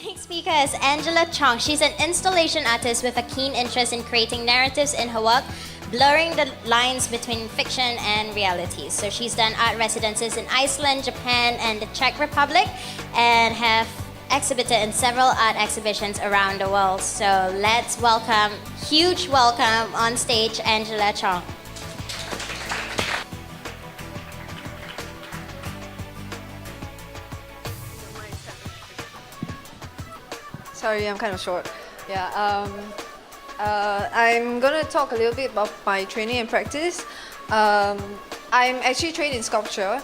Next speaker is Angela Chong. She's an installation artist with a keen interest in creating narratives in her work, blurring the lines between fiction and reality. So she's done art residencies in Iceland, Japan, and the Czech Republic, and have exhibited in several art exhibitions around the world. So let's welcome, huge welcome on stage, Angela Chong. Sorry, I'm kind of short. Yeah, I'm gonna talk a little bit about my training and practice. I'm actually trained in sculpture,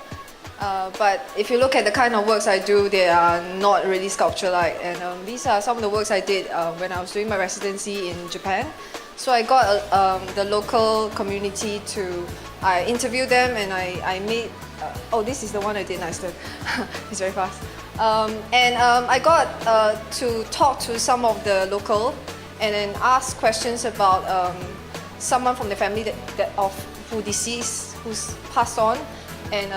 but if you look at the kind of works I do, they are not really sculpture-like. And these are some of the works I did when I was doing my residency in Japan. So I got the local community to, I interviewed them and I made, oh, this is the one I did in Iceland. It's very fast. I got to talk to some of the local and then ask questions about someone from the family who deceased, who's passed on, and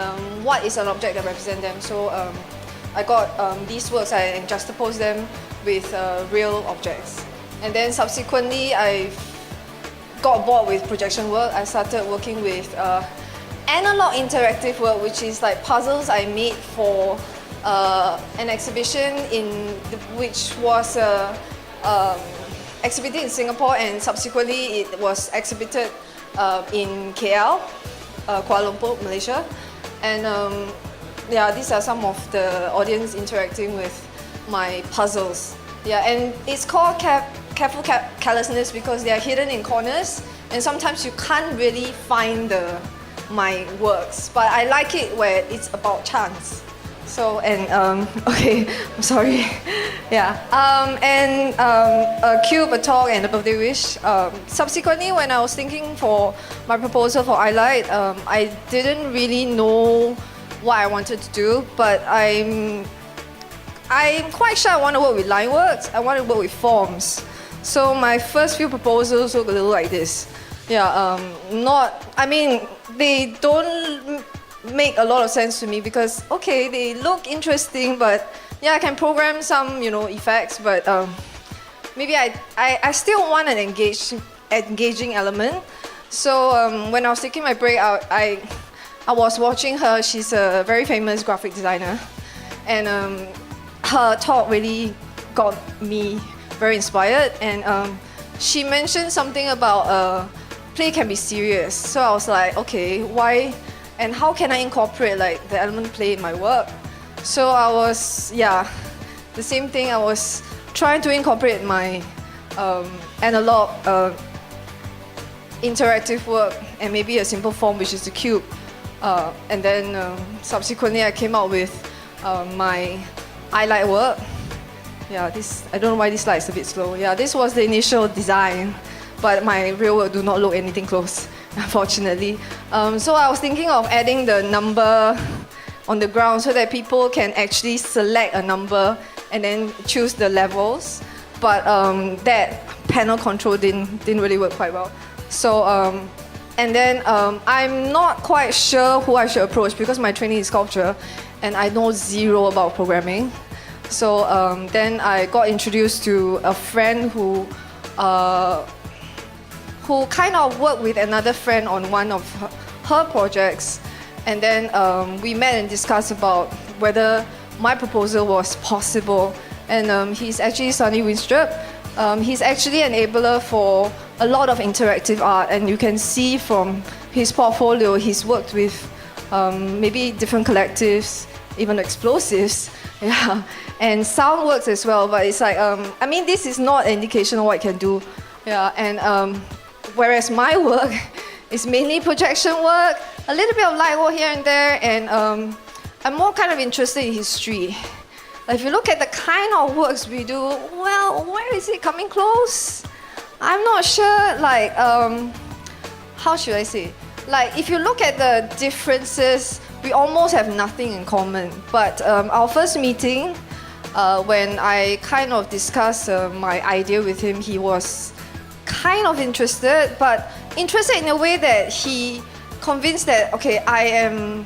what is an object that represents them. So I got these works and juxtaposed them with real objects. And then subsequently, I got bored with projection work. I started working with analog interactive work, which is like puzzles I made for an exhibition which was exhibited in Singapore, and subsequently it was exhibited in KL, Kuala Lumpur, Malaysia. And yeah, these are some of the audience interacting with my puzzles. Yeah, and it's called careful carelessness because they are hidden in corners, and sometimes you can't really find my works. But I like it where it's about chance. So, and okay, I'm sorry. Yeah, a cube, a talk, and a birthday wish. Subsequently, when I was thinking for my proposal for iLight, I didn't really know what I wanted to do, but I'm quite sure I want to work with line works. I want to work with forms. So my first few proposals look a little like this. Yeah, they don't make a lot of sense to me because, okay, they look interesting, but yeah, I can program some, effects, but maybe I still want an engaging element. So when I was taking my break, I was watching her. She's a very famous graphic designer, and her talk really got me very inspired. And she mentioned something about play can be serious. So I was like, okay, why? And how can I incorporate like the element play in my work? So I was, the same thing. I was trying to incorporate my analog interactive work and maybe a simple form, which is the cube. And then subsequently I came out with my iLight work. Yeah, I don't know why this slide is a bit slow. Yeah, this was the initial design, but my real work do not look anything close, unfortunately. So I was thinking of adding the number on the ground so that people can actually select a number and then choose the levels. But that panel control didn't really work quite well. So, and then I'm not quite sure who I should approach because my training is sculpture and I know zero about programming. So then I got introduced to a friend who kind of worked with another friend on one of her projects. And then we met and discussed about whether my proposal was possible. And he's actually Sunny Winstrup. He's actually an enabler for a lot of interactive art. And you can see from his portfolio, he's worked with maybe different collectives, even explosives. Yeah, and Soundworks as well. But it's like, this is not an indication of what I can do. Yeah, and whereas my work is mainly projection work, a little bit of light work here and there, and I'm more kind of interested in history. Like if you look at the kind of works we do, well, where is it coming close? I'm not sure, like, how should I say? Like if you look at the differences, we almost have nothing in common. But our first meeting, when I kind of discussed my idea with him, he was kind of interested, but interested in a way that he convinced that, okay, I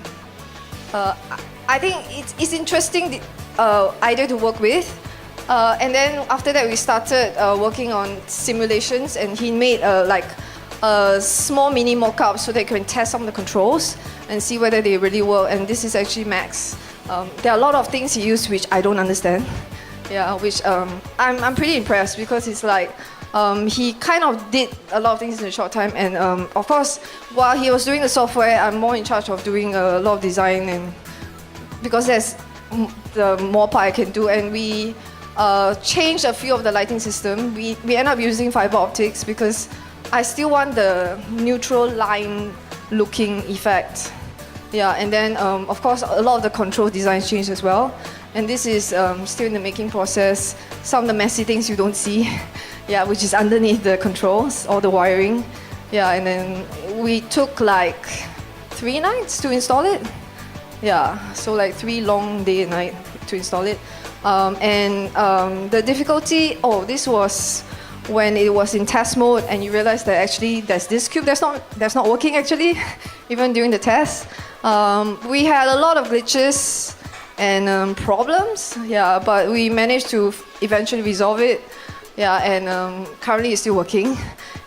think it's interesting idea to work with, And then after that, we started working on simulations, and he made like a small mini mock-up so that you can test some of the controls and see whether they really work. And this is actually Max. There are a lot of things he used which I don't understand. Yeah, which I'm pretty impressed because it's like he kind of did a lot of things in a short time. And of course, while he was doing the software, I'm more in charge of doing a lot of design, and because there's the more part I can do. And we changed a few of the lighting system. We end up using fiber optics because I still want the neutral line looking effect. Yeah, and then of course a lot of the control designs changed as well. And this is still in the making process. Some of the messy things you don't see, yeah, which is underneath the controls, all the wiring. Yeah, and then we took like 3 nights to install it. Yeah, so like 3 long day and night to install it. The difficulty, this was when it was in test mode and you realize that actually there's this cube that's not working actually, even during the test. We had a lot of glitches and problems, yeah, but we managed to eventually resolve it. Yeah, and currently it's still working.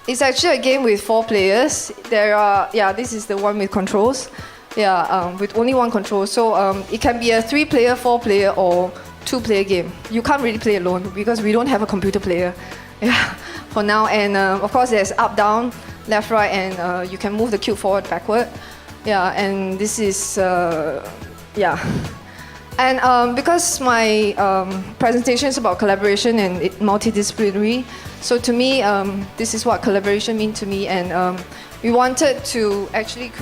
It's actually a game with 4 players. This is the one with controls. Yeah, with only 1 control. So it can be a 3-player, 4-player, or 2-player game. You can't really play alone because we don't have a computer player. Yeah, for now. And of course, there's up, down, left, right, and you can move the cube forward, backward. Yeah, and this is And because my presentation is about collaboration and multidisciplinary, so to me, this is what collaboration means to me. And we wanted to actually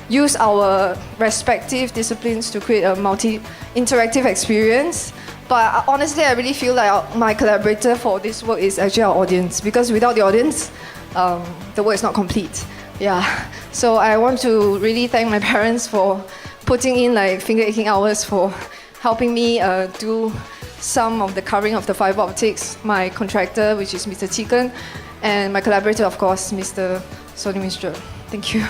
use our respective disciplines to create a multi-interactive experience. But honestly, I really feel like my collaborator for this work is actually our audience, because without the audience, the work is not complete. Yeah. So I want to really thank my parents for putting in like finger-aching hours for helping me do some of the covering of the fiber optics, my contractor, which is Mr. Chicken, and my collaborator, of course, Mr. Sonny Mistral. Thank you.